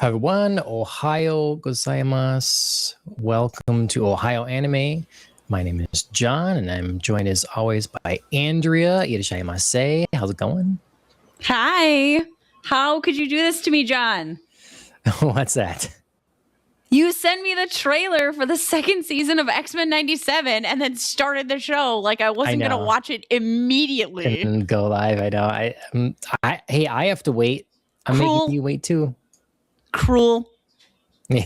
Everyone, Ohio gozaimasu. Welcome to Ohio Anime. My name is John, and I'm joined as always by Andrea. Irashaimase. How's it going? Hi. How could you do this to me, John? What's that? You sent me the trailer for the second season of X-Men 97 and then started the show like I wasn't going to watch it immediately. And go live. I know. I have to wait. I'm making you wait too. Cruel. Yeah,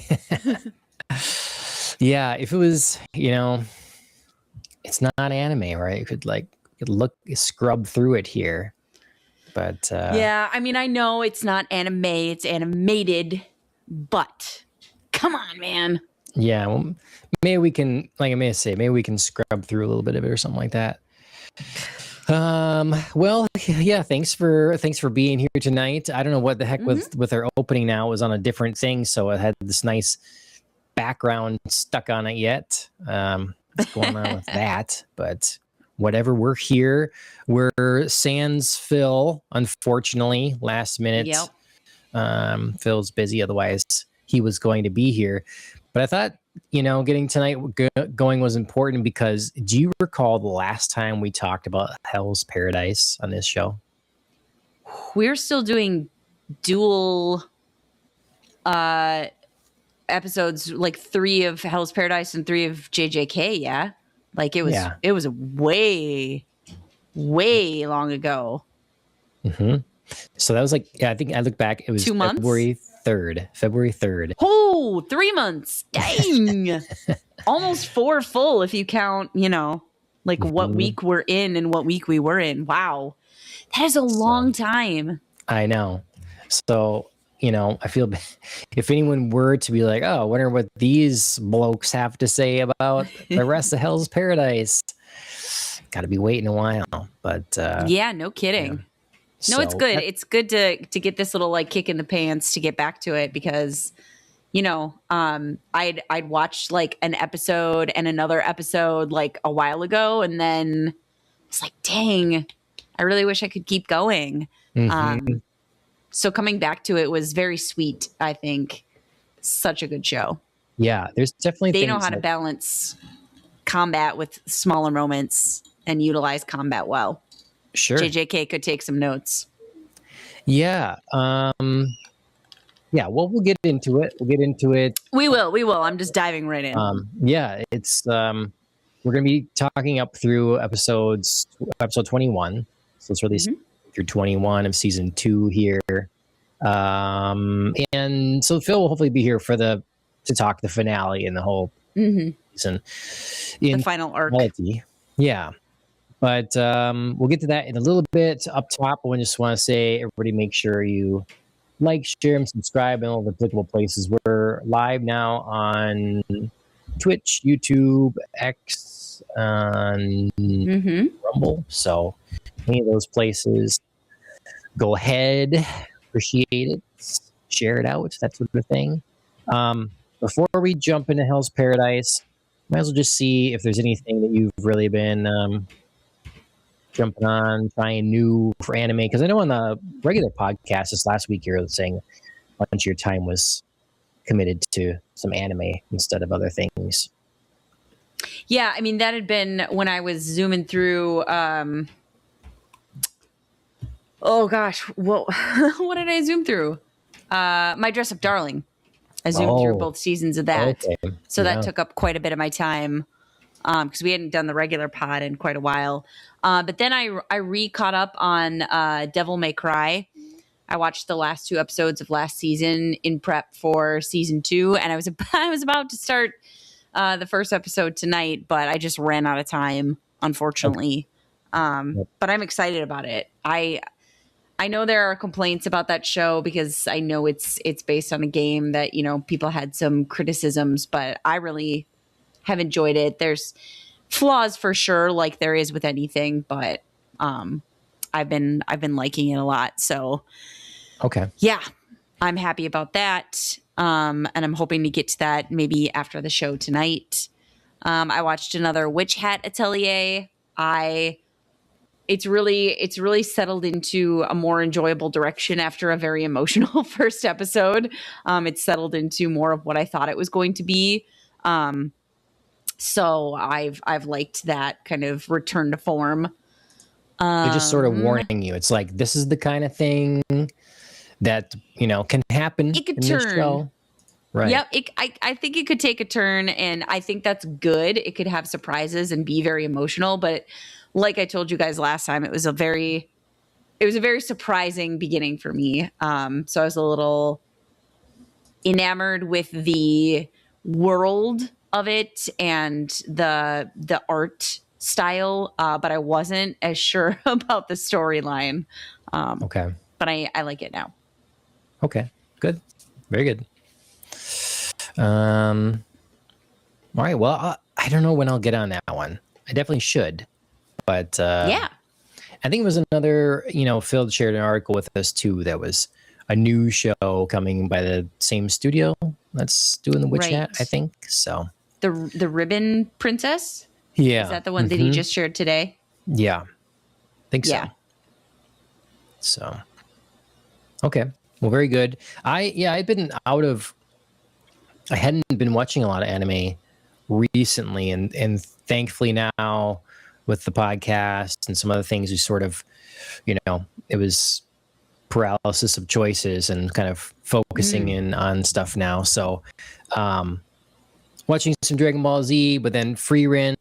if it was, it's not anime, right? You could scrub through it here. But yeah, I mean, I know it's not anime, it's animated, but come on, man. Yeah, well, maybe we can, maybe we can scrub through a little bit of it or something like that. Well, yeah, thanks for being here tonight. I don't know what the heck with our opening now. It was on a different thing, so it had this nice background stuck on it yet. What's going on with that? But whatever, we're here. We're sans Phil, unfortunately, last minute. Yep. Phil's busy, otherwise he was going to be here. But I thought, getting tonight going was important because do you recall the last time we talked about Hell's Paradise on this show? We're still doing dual episodes, like 3 of Hell's Paradise and 3 of JJK, yeah? Like it was way, way long ago. Mm-hmm. So that was I think I look back, it was 2 months? February 3rd. Oh, 3 months. Dang. Almost 4 full if you count, what week we're in and what week we were in. Wow. That is a long time. I know. So, I feel if anyone were to be like, oh, I wonder what these blokes have to say about the rest of Hell's Paradise. Got to be waiting a while. But yeah, no kidding. No, it's good. It's good to get this little kick in the pants to get back to it because, I'd watched an episode and another episode a while ago, and then it's like, dang, I really wish I could keep going. Mm-hmm. So coming back to it was very sweet. I think such a good show. Yeah, there's definitely they know how to balance combat with smaller moments and utilize combat well. Sure. JJK could take some notes. Yeah. Yeah, well, we'll get into it. We will. I'm just diving right in. Yeah, it's we're going to be talking up through episode 21. So it's released through 21 of season 2 here. And so Phil will hopefully be here to talk the finale and the whole season. The final arc. Yeah. But we'll get to that in a little bit. Up top, I just want to say, everybody make sure you like, share, and subscribe in all the applicable places. We're live now on Twitch, YouTube, X, and Rumble. So any of those places, go ahead, appreciate it, share it out, that sort of thing. Before we jump into Hell's Paradise, might as well just see if there's anything that you've really been jumping on, trying new for anime. Because I know on the regular podcast this last week, you were saying a bunch of your time was committed to some anime instead of other things. Yeah, I mean, that had been when I was zooming through. Oh gosh, what did I zoom through? My Dress Up Darling. I zoomed through both seasons of that. Okay. So that took up quite a bit of my time because we hadn't done the regular pod in quite a while. But then I re-caught up on Devil May Cry. I watched the last 2 episodes of last season in prep for season 2, and I was about to start the first episode tonight, but I just ran out of time, unfortunately. Okay. But I'm excited about it. I know there are complaints about that show because I know it's based on a game that, people had some criticisms, but I really have enjoyed it. There's flaws for sure, like there is with anything, but I've been liking it a lot. So okay. Yeah, I'm happy about that. And I'm hoping to get to that maybe after the show tonight. I watched another Witch Hat Atelier. I it's really settled into a more enjoyable direction after a very emotional first episode. It's settled into more of what I thought it was going to be. So I've liked that kind of return to form. They're just sort of warning you. It's like, this is the kind of thing that, can happen it could in turn. this show. Right. Yep. I think it could take a turn, and I think that's good. It could have surprises and be very emotional, but like I told you guys last time, it was a very surprising beginning for me. So I was a little enamored with the world of it and the art style, but I wasn't as sure about the storyline. Okay. But I like it now. Okay. Good. Very good. All right. Well, I don't know when I'll get on that one. I definitely should. But yeah, I think it was another, Phil shared an article with us too that was a new show coming by the same studio that's doing the Witch Hat, I think. So the Ribbon Princess? Yeah. Is that the one that he just shared today? Yeah. I think so. So okay. Well, very good. I hadn't been watching a lot of anime recently, and thankfully now with the podcast and some other things, we sort of, it was paralysis of choices and kind of focusing in on stuff now. So, watching some Dragon Ball Z, but then Frieren,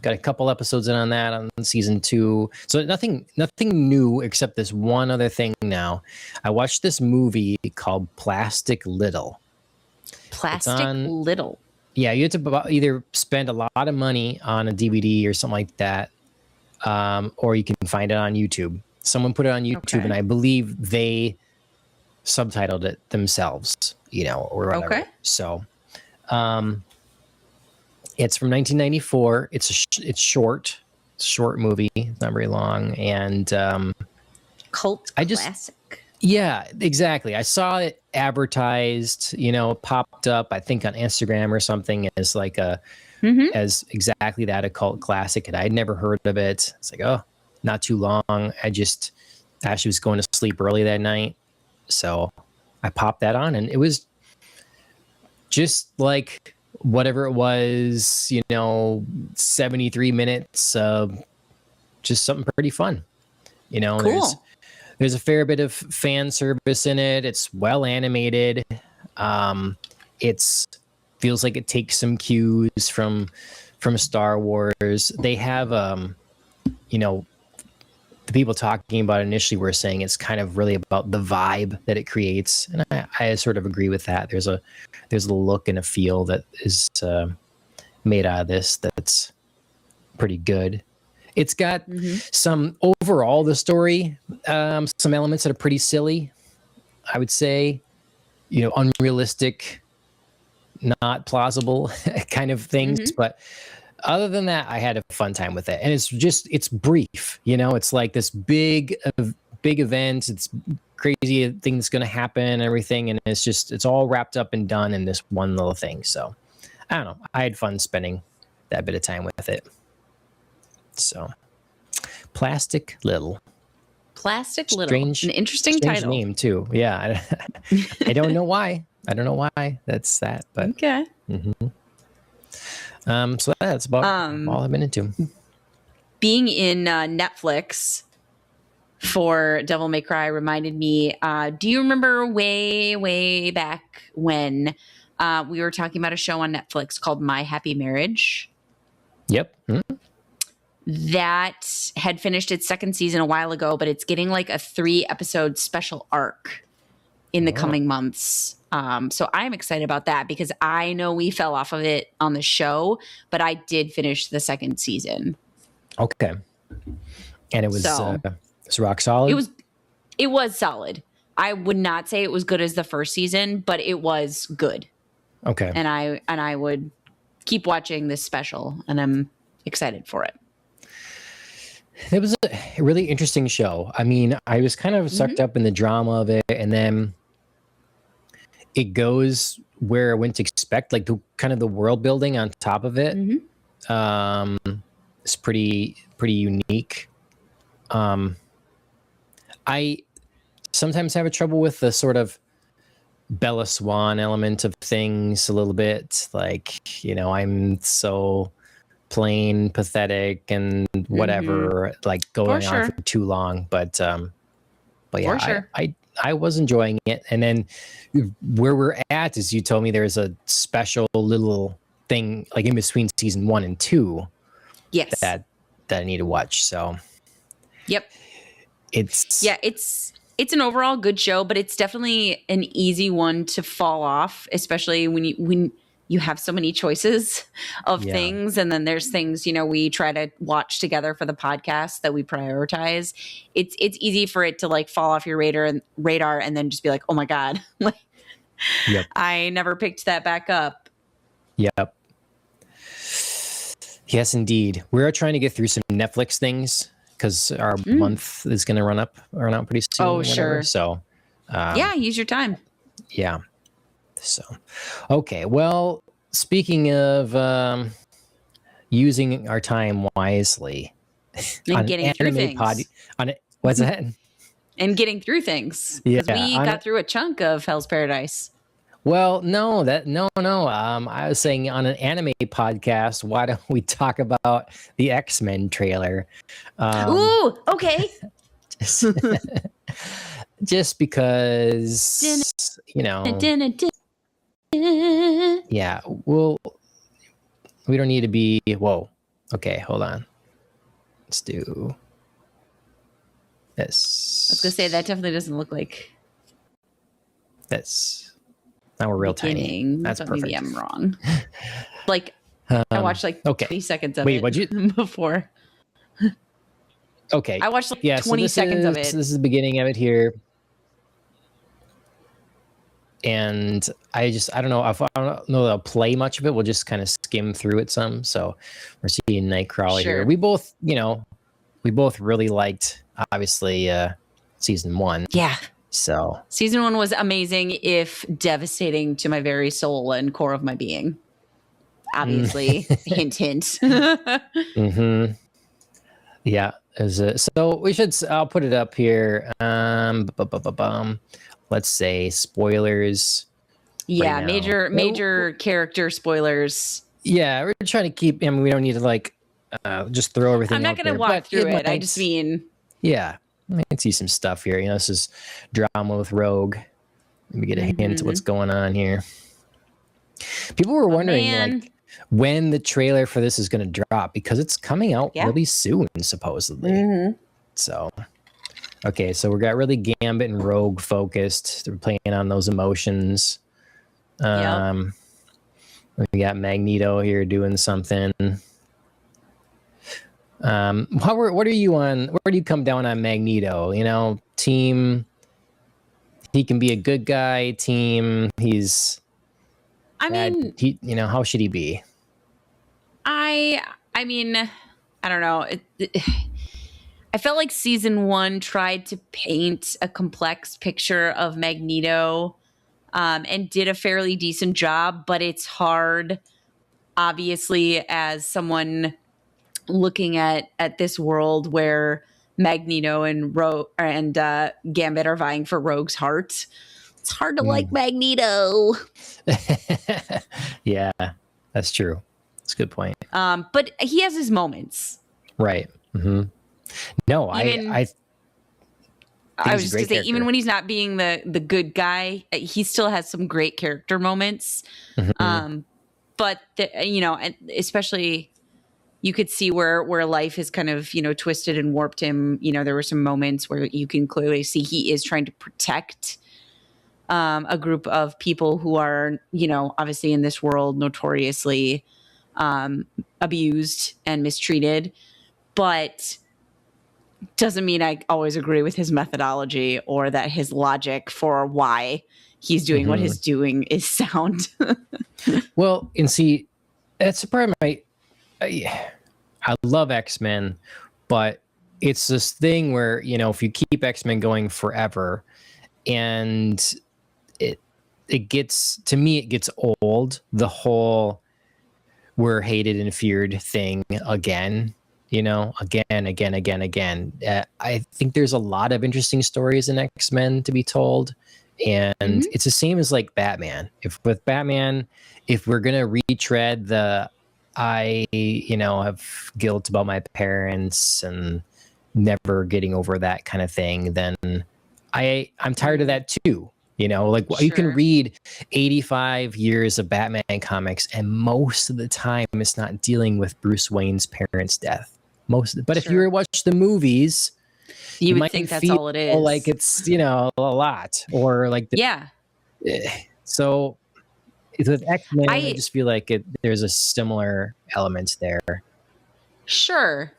got a couple episodes in on that on season 2. So nothing new except this one other thing now. I watched this movie called Plastic Little. Little. Yeah, you have to either spend a lot of money on a DVD or something like that, or you can find it on YouTube. Someone put it on YouTube, and I believe they subtitled it themselves, or whatever. Okay. So, it's from 1994. It's short. It's a short movie. It's not very long, and cult classic. Yeah, exactly. I saw it advertised, popped up, I think on Instagram or something as like as exactly that, a cult classic. And I'd never heard of it. It's like, oh, not too long. I actually was going to sleep early that night. So I popped that on, and it was just like whatever it was, 73 minutes of just something pretty fun, Cool. There's a fair bit of fan service in it. It's well animated. It's feels like it takes some cues from Star Wars. They have, the people talking about it initially were saying it's kind of really about the vibe that it creates, and I sort of agree with that. There's a look and a feel that is made out of this that's pretty good. It's got some overall the story, some elements that are pretty silly, I would say, unrealistic, not plausible kind of things. But other than that, I had a fun time with it. And it's brief, it's like this big event. It's crazy thing that's going to happen and everything. And it's all wrapped up and done in this one little thing. So I don't know. I had fun spending that bit of time with it. So, Plastic Little. An interesting title. Name too. Yeah, I don't know why. That's that, but okay. So that's about all I've been into. Being in Netflix for Devil May Cry reminded me. Do you remember way back when we were talking about a show on Netflix called My Happy Marriage? Yep. That had finished its second season a while ago, but it's getting like a 3-episode special arc in the coming months. So I'm excited about that because I know we fell off of it on the show, but I did finish the second season. Okay. And it was rock solid? It was solid. I would not say it was good as the first season, but it was good. Okay. And I would keep watching this special, and I'm excited for it. It was a really interesting show. I mean, I was kind of sucked up in the drama of it, and then it goes where I wouldn't expect, like the world building on top of it. It's pretty unique. I sometimes have a trouble with the sort of Bella Swan element of things a little bit. Like, I'm so plain, pathetic, and whatever, like going on for too long. But yeah, sure. I was enjoying it. And then where we're at is you told me there's a special little thing like in between season 1 and 2. Yes. That I need to watch. So. Yep. It's an overall good show, but it's definitely an easy one to fall off, especially when you have so many choices of things. And then there's things, we try to watch together for the podcast that we prioritize. It's easy for it to like fall off your radar and then just be like, oh my God, like I never picked that back up. Yep. Yes, indeed. We're trying to get through some Netflix things because our month is going to run out pretty soon. Oh, sure. So, use your time. Yeah. So, okay. Well, speaking of using our time wisely, and getting through things. What's that? And getting through things. Because we got through a chunk of Hell's Paradise. Well, no. I was saying on an anime podcast, why don't we talk about the X-Men trailer? Ooh, okay. Just because, yeah, we don't need to be, whoa. Okay, hold on. Let's do this. I was going to say, that definitely doesn't look like this. Now we're real tiny. That's perfect. Maybe I'm wrong. Like, I watched 20 seconds of it. What'd you? Before. Okay. I watched 20 seconds of it. This is the beginning of it here. And I don't know if they'll play much of it. We'll just kind of skim through it some. So we're seeing Nightcrawler here. We both, really liked, obviously, season 1. Yeah. So season 1 was amazing, if devastating to my very soul and core of my being. Obviously, hint, hint. Mm-hmm. Yeah. So we should. I'll put it up here. Let's say spoilers. Yeah, right major character spoilers. Yeah, we're trying to keep. I mean, we don't need to just throw everything. I'm not going to walk through it. I just mean. Yeah. I can see some stuff here. This is drama with Rogue. Let me get a hint of what's going on here. People were wondering when the trailer for this is going to drop because it's coming out really soon, supposedly. Mm-hmm. So, okay, so we got really Gambit and Rogue focused. They're playing on those emotions. We got Magneto here doing something. What are you on? Where do you come down on Magneto? Team. He can be a good guy. Team. He's. How should he be? I mean, I don't know. I felt like season 1 tried to paint a complex picture of Magneto, and did a fairly decent job. But it's hard, obviously, as someone looking at this world where Magneto and Gambit are vying for Rogue's heart. It's hard to like Magneto. Yeah, that's true. That's a good point. But he has his moments. Right. Mm-hmm. No, I was just going to say, even when he's not being the good guy, he still has some great character moments. Mm-hmm. But and especially you could see where life has kind of, twisted and warped him. There were some moments where you can clearly see he is trying to protect a group of people who are, obviously in this world notoriously abused and mistreated, but doesn't mean I always agree with his methodology or that his logic for why he's doing what he's doing is sound. Well, and see, that's the part of I love X-Men, but it's this thing where, if you keep X-Men going forever and it gets, to me, it gets old, the whole we're hated and feared thing again. again. I think there's a lot of interesting stories in X-Men to be told. And it's the same as like Batman. If we're gonna retread I have guilt about my parents and never getting over that kind of thing, then I'm tired of that too. Like sure. You can read 85 years of Batman comics, and most of the time it's not dealing with Bruce Wayne's parents' death. But if you were to watch the movies, you would think that's all it is. Like it's a lot, or like So with X-Men, I just feel like there's a similar element there. Sure.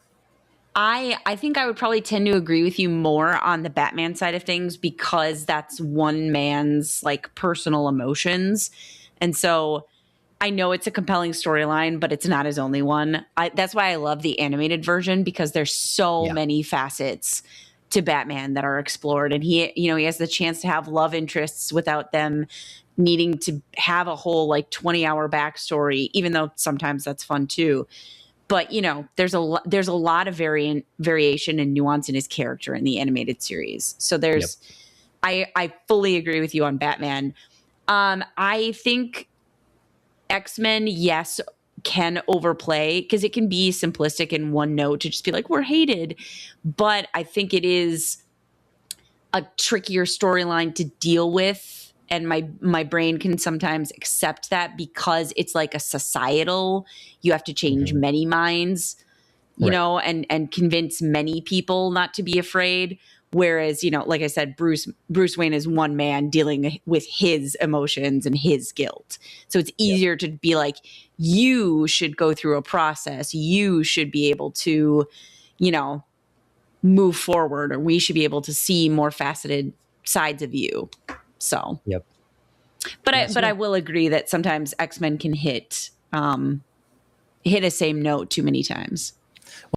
I think I would probably tend to agree with you more on the Batman side of things, because that's one man's like personal emotions. And so I know it's a compelling storyline, but it's not his only one. That's why I love the animated version, because there's so many facets to Batman that are explored. And he has the chance to have love interests without them needing to have a whole like 20-hour backstory, even though sometimes that's fun too. But there's a lot of variation and nuance in his character in the animated series. So I fully agree with you on Batman. I think X-Men, yes, can overplay, because it can be simplistic in one note to just be like, we're hated. But I think it is a trickier storyline to deal with. And my brain can sometimes accept that, because it's like a societal, you have to change many minds, you know, and convince many people not to be afraid. Whereas, like I said, Bruce Wayne is one man dealing with his emotions and his guilt. So it's easier to be like, you should go through a process. You should be able to, move forward, or we should be able to see more faceted sides of you. So, but I will agree that sometimes X-Men can hit a same note too many times.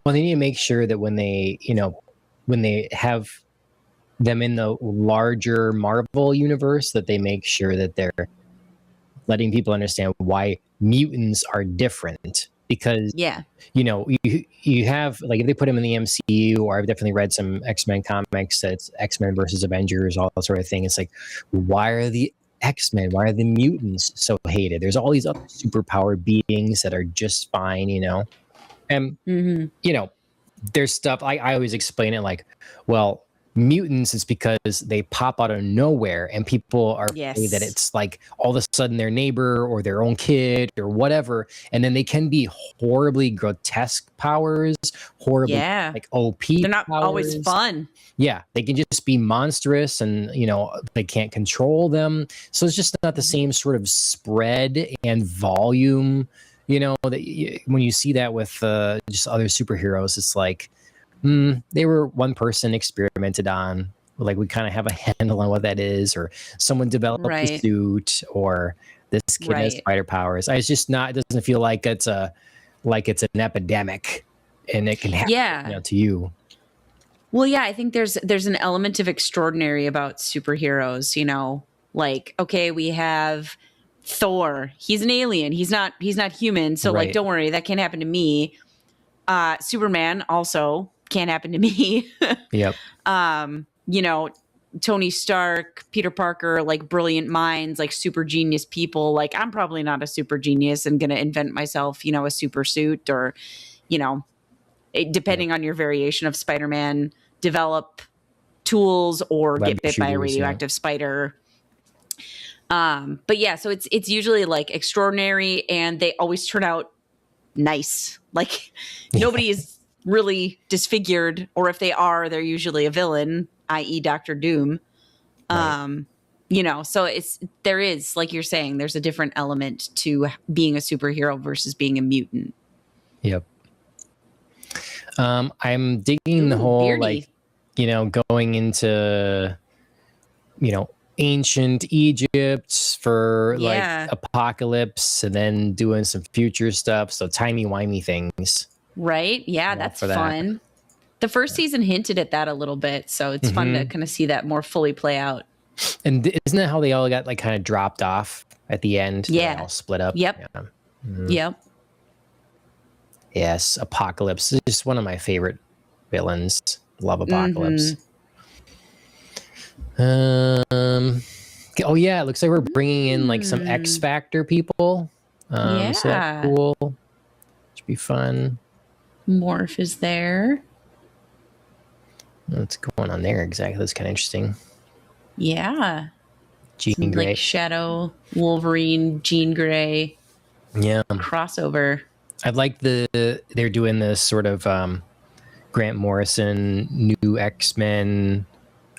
Well, they need to make sure that when they have them in the larger Marvel universe, that they make sure that they're letting people understand why mutants are different. Because you have, like, if they put them in the MCU, or I've definitely read some X-Men comics that's X-Men versus Avengers, all that sort of thing. It's like, why are the X-Men, why are the mutants so hated? There's all these other superpowered beings that are just fine, and there's stuff I always explain it like, well, mutants is because they pop out of nowhere, and people are afraid that it's like all of a sudden their neighbor or their own kid or whatever, and then they can be horribly grotesque powers, horribly like OP. They're not always fun. Yeah, they can just be monstrous, and they can't control them. So it's just not the same sort of spread and volume. That when you see that with just other superheroes, it's like, they were one person experimented on. Like, we kind of have a handle on what that is, or someone developed a suit, or this kid has spider powers. It's just not. It doesn't feel like it's an epidemic, and it can happen to you. Well, yeah, I think there's an element of extraordinary about superheroes. Like, okay, we have Thor. He's an alien. He's not human. So like, don't worry, that can't happen to me. Superman also can't happen to me. Tony Stark, Peter Parker, like brilliant minds, like super genius people. Like, I'm probably not a super genius and going to invent myself, a super suit, or, depending on your variation of Spider-Man, develop tools or get bit by a radioactive spider. But yeah, so it's usually like extraordinary, and they always turn out nice. Like, nobody is really disfigured, or if they are, they're usually a villain, i.e. Dr. Doom. So there is, like you're saying, there's a different element to being a superhero versus being a mutant. I'm digging the whole beardy. Going into ancient Egypt for like apocalypse, and then doing some future stuff, so timey-wimey things. Right. Yeah, that's fun. The first season hinted at that a little bit, so it's fun to kind of see that more fully play out. And isn't that how they all got like kind of dropped off at the end? Yeah. They all split up. Yep. Yep. Yes, Apocalypse is just one of my favorite villains. Love Apocalypse. Oh yeah, it looks like we're bringing in like some X Factor people. So that's cool. Should be fun. Morph is there. What's going on there exactly? That's kind of interesting. Yeah. Jean Grey. Like Shadow, Wolverine, Jean Grey. Yeah. Crossover. I'd like they're doing this sort of Grant Morrison new X-Men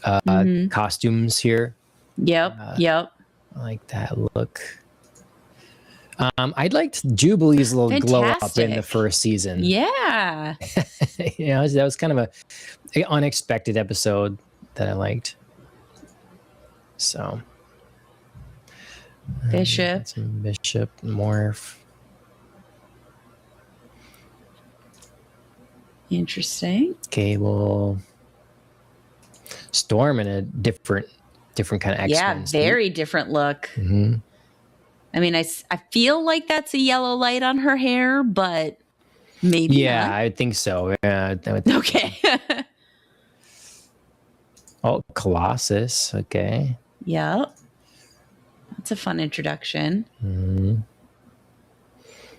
costumes here. Yep. I like that look. I'd liked Jubilee's little glow up in the first season. Yeah. That was kind of an unexpected episode that I liked. So Bishop, Morph. Interesting. Cable. Storm in a different kind of X-Men. Yeah, very different look. I mean, I feel like that's a yellow light on her hair, but maybe not. I think so. Okay. Oh, Colossus. Okay. Yep. That's a fun introduction.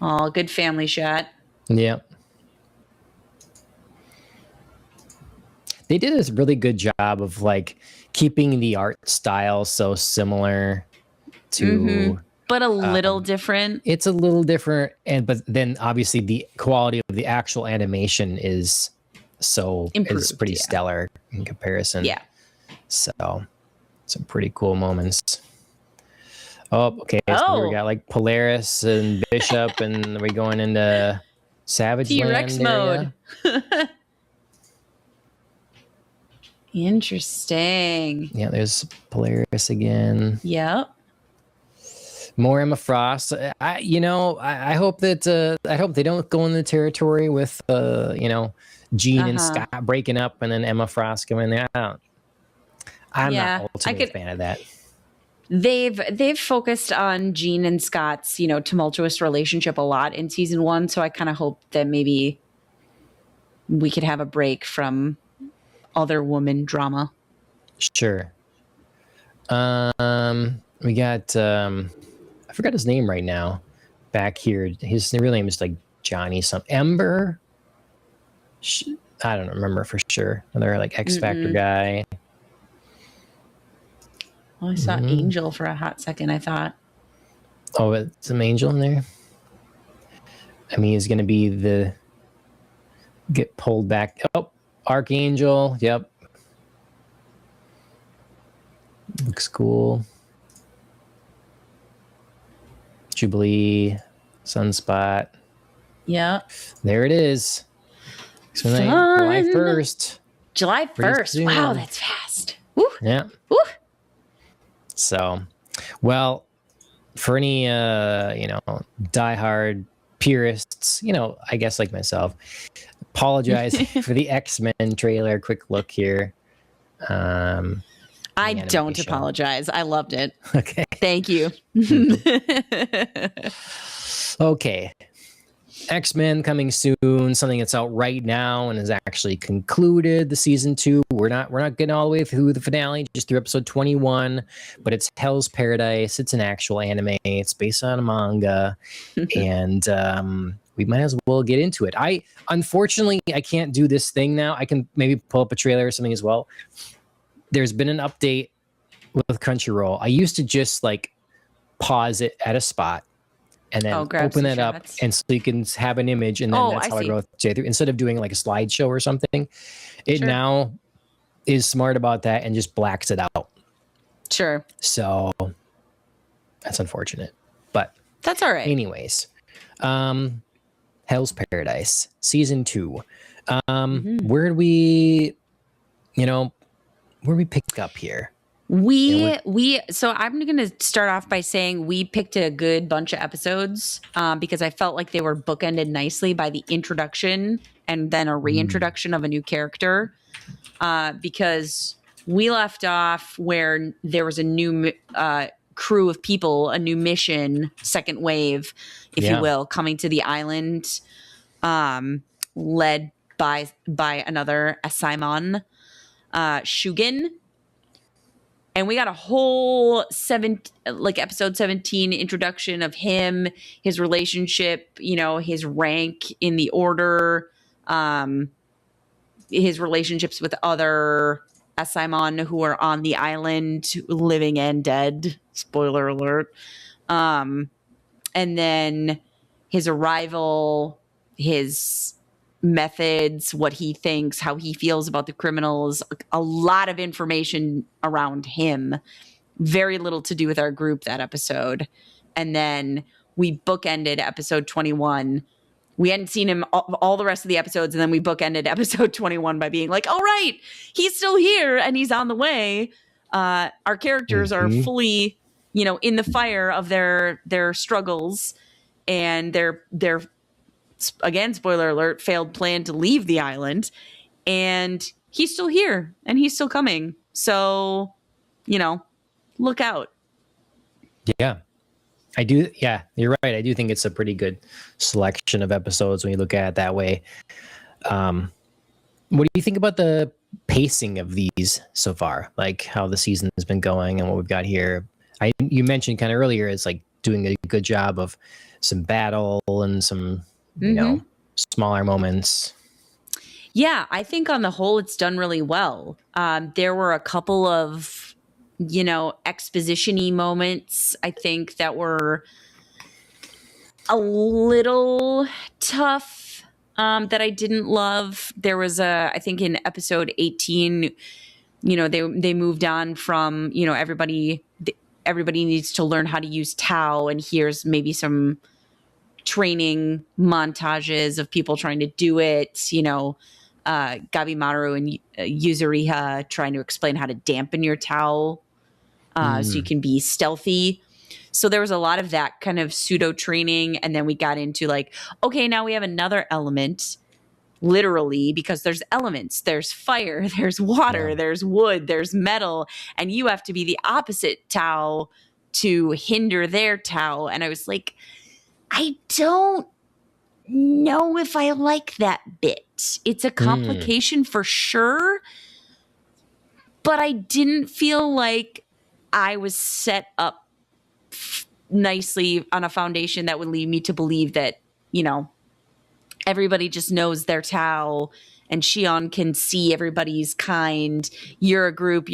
Oh, good family shot. Yep. They did a really good job of like keeping the art style so similar to but a little different. It's a little different, but then obviously the quality of the actual animation is pretty stellar in comparison. Yeah. So some pretty cool moments. Oh, okay. So we got like Polaris and Bishop, and we're going into Savage T-Rex Land mode. Interesting. Yeah, there's Polaris again. Yep. More Emma Frost. I hope that I hope they don't go in the territory with Jean and Scott breaking up and then Emma Frost going there. I'm not ultimately a fan of that. They've focused on Jean and Scott's tumultuous relationship a lot in season 1, so I kind of hope that maybe we could have a break from other woman drama. Sure. We got I forgot his name right now. Back here, his real name is like Johnny something. Ember. I don't remember for sure. Another like X Factor guy. Well, I saw Angel for a hot second, I thought. Oh, it's some Angel in there? I mean, he's going to be get pulled back. Oh, Archangel. Yep. Looks cool. Jubilee. Sunspot. Yep. There it is. So July 1st. July 1st. Wow, that's fast. Woo. Yeah. Woo. So, well, for any diehard purists, I guess like myself, apologize for the X-Men trailer. Quick look here. I don't apologize. I loved it. Okay. Thank you. Okay. X-Men coming soon, something that's out right now and has actually concluded the season 2. We're not getting all the way through the finale, just through episode 21, but it's Hell's Paradise. It's an actual anime. It's based on a manga, and we might as well get into it. Unfortunately, I can't do this thing now. I can maybe pull up a trailer or something as well. There's been an update with Crunchyroll. I used to just like pause it at a spot and then open it up, and so you can have an image, and then that's how I go through. Instead of doing like a slideshow or something, it now is smart about that and just blacks it out. Sure. So that's unfortunate, but that's all right. Anyways, Hell's Paradise season 2. Where do we pick up here? So I'm going to start off by saying we picked a good bunch of episodes because I felt like they were bookended nicely by the introduction and then a reintroduction of a new character, because we left off where there was a new crew of people, a new mission, second wave, if you will, coming to the island led by another Asaimon, Shugin. And we got a whole episode 17 introduction of him, his relationship, his rank in the order, his relationships with other Asaimon who are on the island, living and dead. Spoiler alert. And then his arrival, his methods, what he thinks, how he feels about the criminals, a lot of information around him. Very little to do with our group that episode. And then we bookended episode 21. We hadn't seen him all the rest of the episodes, and then we bookended episode 21 by being like, all right, he's still here and he's on the way. Our characters are fully, in the fire of their struggles and their again, spoiler alert, failed plan to leave the island. And he's still here and he's still coming. So, look out. Yeah. I do. Yeah, you're right. I do think it's a pretty good selection of episodes when you look at it that way. What do you think about the pacing of these so far? Like how the season has been going and what we've got here? You mentioned kind of earlier, it's like doing a good job of some battle and some, smaller moments. Yeah, I think on the whole, it's done really well. There were a couple of exposition-y moments, I think, that were a little tough, that I didn't love. There was I think in episode 18, they moved on from, everybody needs to learn how to use Tao, and here's maybe some training montages of people trying to do it, Gabimaru and Yuzuriha trying to explain how to dampen your Tao so you can be stealthy. So there was a lot of that kind of pseudo training. And then we got into like, okay, now we have another element, literally, because there's elements. There's fire, there's water, there's wood, there's metal. And you have to be the opposite Tao to hinder their Tao. And I was like, I don't know if I like that bit. It's a complication for sure. But I didn't feel like I was set up nicely on a foundation that would lead me to believe that, everybody just knows their Tao and Shion can see everybody's kind. You're a group.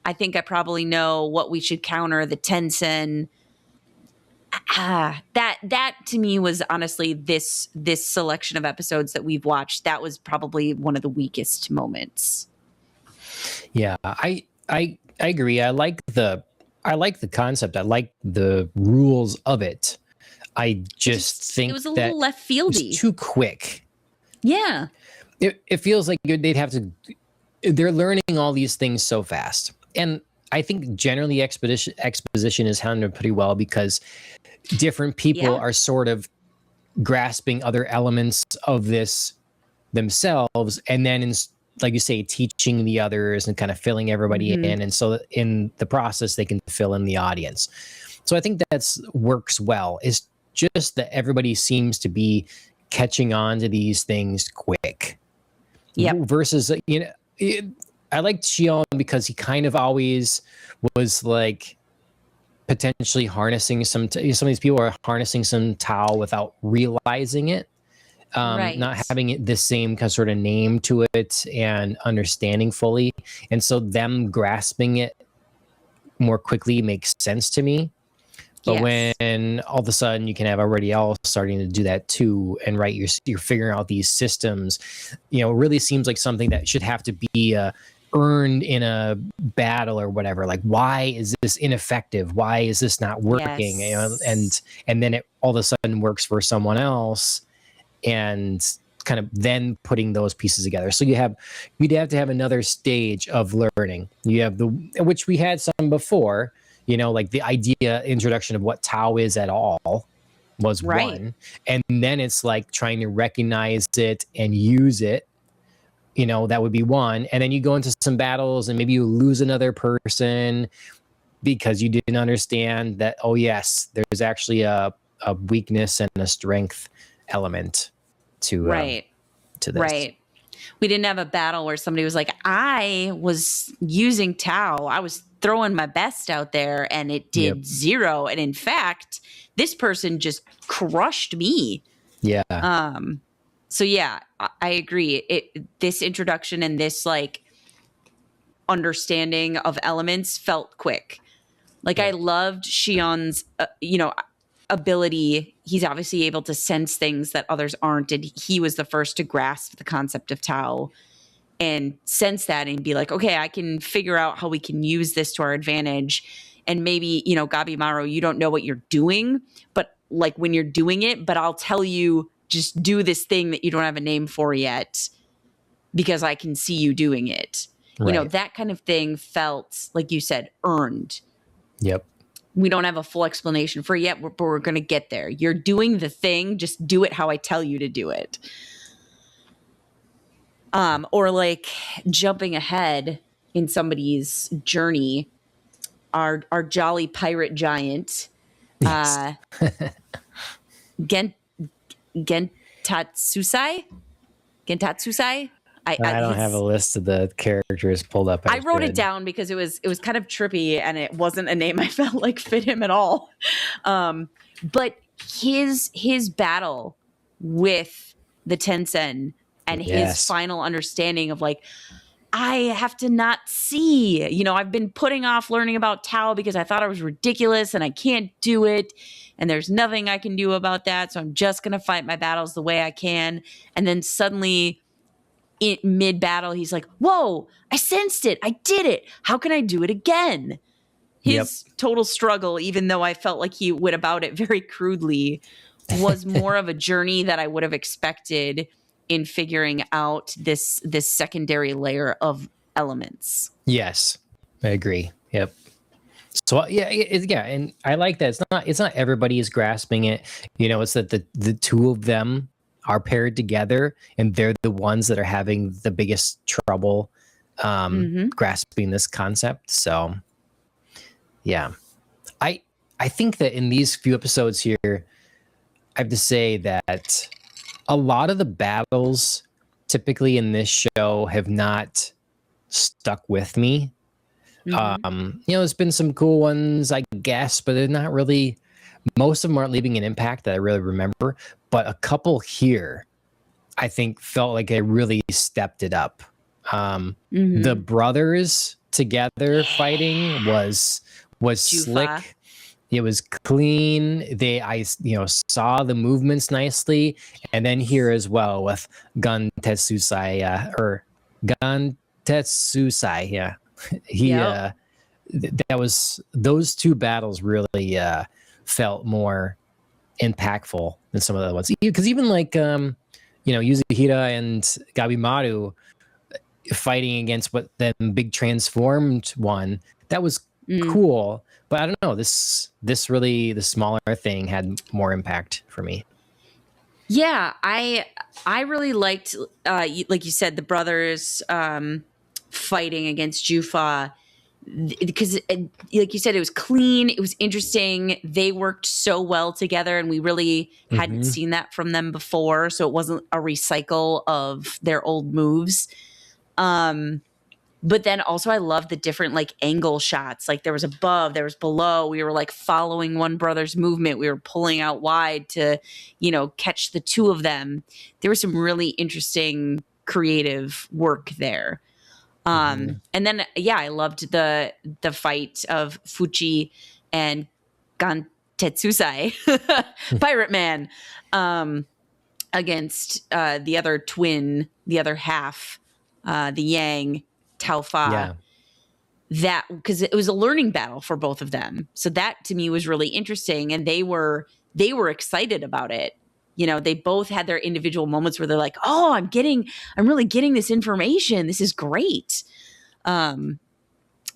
I think I probably know what we should counter, the Tensen. That to me was honestly this selection of episodes that we've watched. That was probably one of the weakest moments. Yeah, I agree. I like the concept. I like the rules of it. I just think it was a little left fieldy. It's too quick. Yeah. It feels like they're learning all these things so fast. And I think generally exposition is handled pretty well because different people are sort of grasping other elements of this themselves, and then like you say, teaching the others and kind of filling everybody in. And so in the process, they can fill in the audience. So I think that's works well. It's just that everybody seems to be catching on to these things quick. Yeah. Versus, I liked Shion because he kind of always was like potentially harnessing some of these people are harnessing some Tao without realizing it. Not having it the same kind of sort of name to it and understanding fully. And so them grasping it more quickly makes sense to me. But when all of a sudden you can have everybody else starting to do that too, and you're figuring out these systems, it really seems like something that should have to be earned in a battle or whatever. Like, why is this ineffective? Why is this not working? And then it all of a sudden works for someone else. And kind of then putting those pieces together. So you'd have to have another stage of learning. You have which we had some before, like the introduction of what Tao is at all was one. And then it's like trying to recognize it and use it, that would be one. And then you go into some battles and maybe you lose another person because you didn't understand that, oh yes, there's actually a weakness and a strength element. right. to this. Right. We didn't have a battle where somebody was like, I was using Tao. I was throwing my best out there and it did 0. And in fact, this person just crushed me. Yeah. So yeah, I agree. This introduction and this like understanding of elements felt quick. Like I loved Shion's, ability. He's obviously able to sense things that others aren't. And he was the first to grasp the concept of Tao and sense that and be like, okay, I can figure out how we can use this to our advantage. And maybe, Gabimaru, you don't know what you're doing, but like when you're doing it, but I'll tell you, just do this thing that you don't have a name for yet because I can see you doing it. Right. That kind of thing felt, like you said, earned. Yep. We don't have a full explanation for it yet, but we're going to get there. You're doing the thing. Just do it how I tell you to do it. Or like jumping ahead in somebody's journey, our jolly pirate giant, yes. Gentatsusai? I don't have a list of the characters pulled up. I wrote it down because it was kind of trippy and it wasn't a name I felt like fit him at all. But his battle with the Tencent and his final understanding of like, I have to not see, I've been putting off learning about Tao because I thought it was ridiculous and I can't do it. And there's nothing I can do about that. So I'm just going to fight my battles the way I can. And then suddenly in mid battle, he's like, whoa, I sensed it. I did it. How can I do it again? His total struggle, even though I felt like he went about it very crudely, was more of a journey that I would have expected in figuring out this secondary layer of elements. Yes, I agree. Yep. So and I like that. It's not everybody is grasping it. It's that the two of them are paired together, and they're the ones that are having the biggest trouble grasping this concept. So, yeah, I think that in these few episodes here, I have to say that a lot of the battles typically in this show have not stuck with me. There's been some cool ones, I guess, but they're not really, most of them aren't leaving an impact that I really remember, but a couple here I think felt like they really stepped it up. The brothers together fighting was Jufa. Slick. It was clean. I saw the movements nicely. And then here as well with Gun Tetsusai, that was, those two battles really felt more impactful than some of the other ones. Because even like, Yuzahira and Gabimaru fighting against what the big transformed one, that was cool. But I don't know, this really, the smaller thing had more impact for me. Yeah, I really liked, like you said, the brothers fighting against Jufa, because like you said, it was clean, it was interesting, they worked so well together, and we really hadn't seen that from them before, so it wasn't a recycle of their old moves. But then also I love the different like angle shots. Like there was above, there was below. We were like following one brother's movement. We were pulling out wide to, catch the two of them. There was some really interesting creative work there. And then, I loved the fight of Fuchi and Gantetsusai, Pirate Man, against the other twin, the other half, the Yang, Taufa. Yeah. That, because it was a learning battle for both of them. So that to me was really interesting, and they were excited about it. They both had their individual moments where they're like, "Oh, I'm really getting this information. This is great." So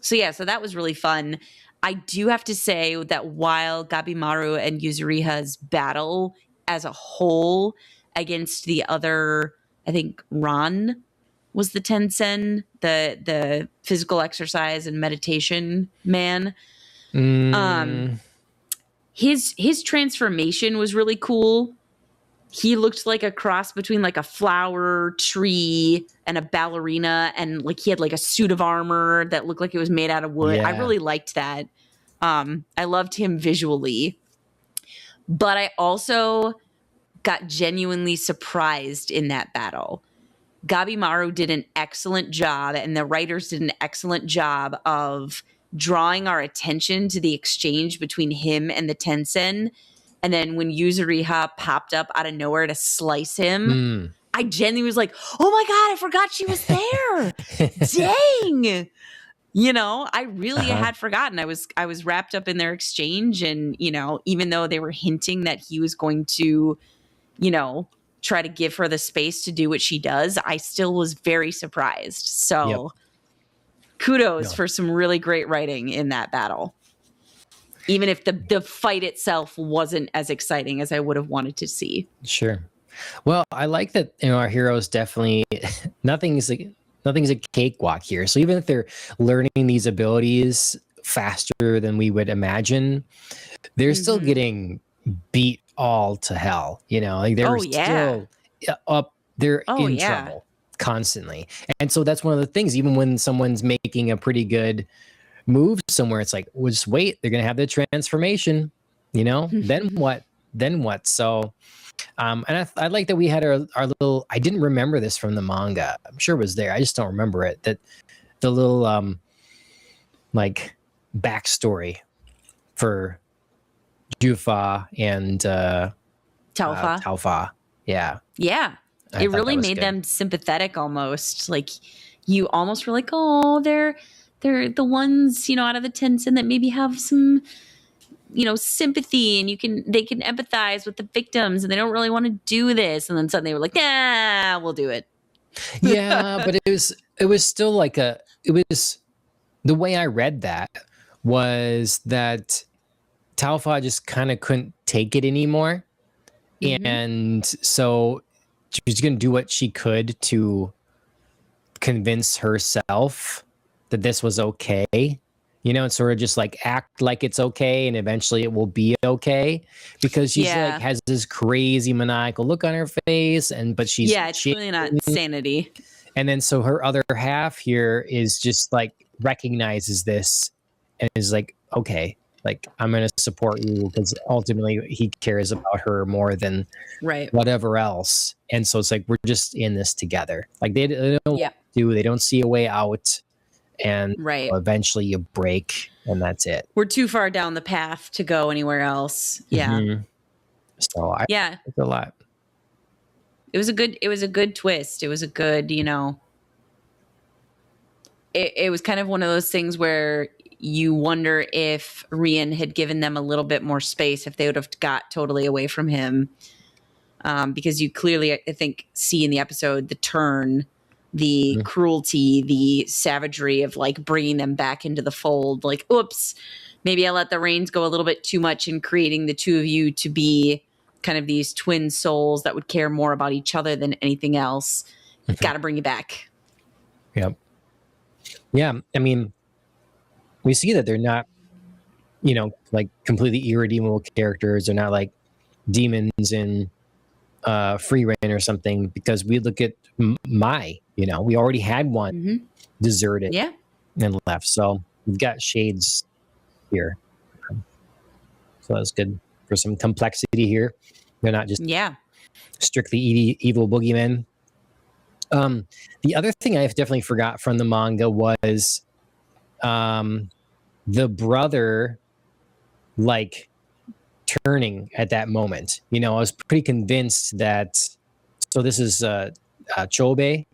that was really fun. I do have to say that while Gabimaru and Yuzuriha's battle as a whole against the other, I think Ran was the Tencent, the physical exercise and meditation man. His transformation was really cool. he looked like a cross between like a flower tree and a ballerina, and like he had like a suit of armor that looked like it was made out of wood. I really liked that. I loved him visually, but I also got genuinely surprised in that battle. Gabimaru did an excellent job, and the writers did an excellent job of drawing our attention to the exchange between him and the Tensen. And then when Yuzuriha popped up out of nowhere to slice him, I genuinely was like, oh my God, I forgot she was there. Dang. You know, I really had forgotten. I was wrapped up in their exchange. And, you know, even though they were hinting that he was going to, you know, try to give her the space to do what she does, I still was very surprised. So kudos for some really great writing in that battle. Even if the fight itself wasn't as exciting as I would have wanted to see. Sure. Well, I like that, you know, our heroes definitely nothing's a cakewalk here. So even if they're learning these abilities faster than we would imagine, they're still getting beat all to hell. You know, like they're still up. They're in trouble constantly. And so that's one of the things. Even when someone's making a pretty good move somewhere, it's like, well, just wait, they're gonna have the transformation, you know. Then what so and I like that we had our little, I didn't remember this from the manga, I'm sure it was there, I just don't remember it, that the little like backstory for Jufa and Taufa. Yeah it really made them sympathetic almost. Like you almost were like, oh, they're the ones, you know, out of the Tensen that maybe have some, you know, sympathy, and they can empathize with the victims, and they don't really want to do this. And then suddenly they were like, nah, we'll do it. Yeah, but it was still like it was, the way I read that was that Taufa just kind of couldn't take it anymore. And so she was going to do what she could to convince herself that this was okay, you know, and sort of just like act like it's okay, and eventually it will be okay, because she's like has this crazy maniacal look on her face, but she's it's really not insanity. And then so her other half here is just like recognizes this and is like, okay, like I'm going to support you, because ultimately he cares about her more than whatever else. And so it's like, we're just in this together. Like they don't they don't see a way out. And eventually you break, and that's it. We're too far down the path to go anywhere else. So it's a lot. It was a good twist. It was a good, you know, it was kind of one of those things where you wonder if Rian had given them a little bit more space, if they would have got totally away from him. Because you clearly, I think, see in the episode the turn, the cruelty, the savagery of like bringing them back into the fold. Like, oops, maybe I let the reins go a little bit too much in creating the two of you to be kind of these twin souls that would care more about each other than anything else. Got to bring you back. Yep. Yeah. I mean, we see that they're not, you know, like completely irredeemable characters. They're not like demons in Free Reign or something, because we look at Mai, you know, we already had one deserted and left. So we've got shades here. So that's good for some complexity here. They're not just strictly evil boogeymen. The other thing I definitely forgot from the manga was the brother like turning at that moment. You know, I was pretty convinced that, so this is Chobe,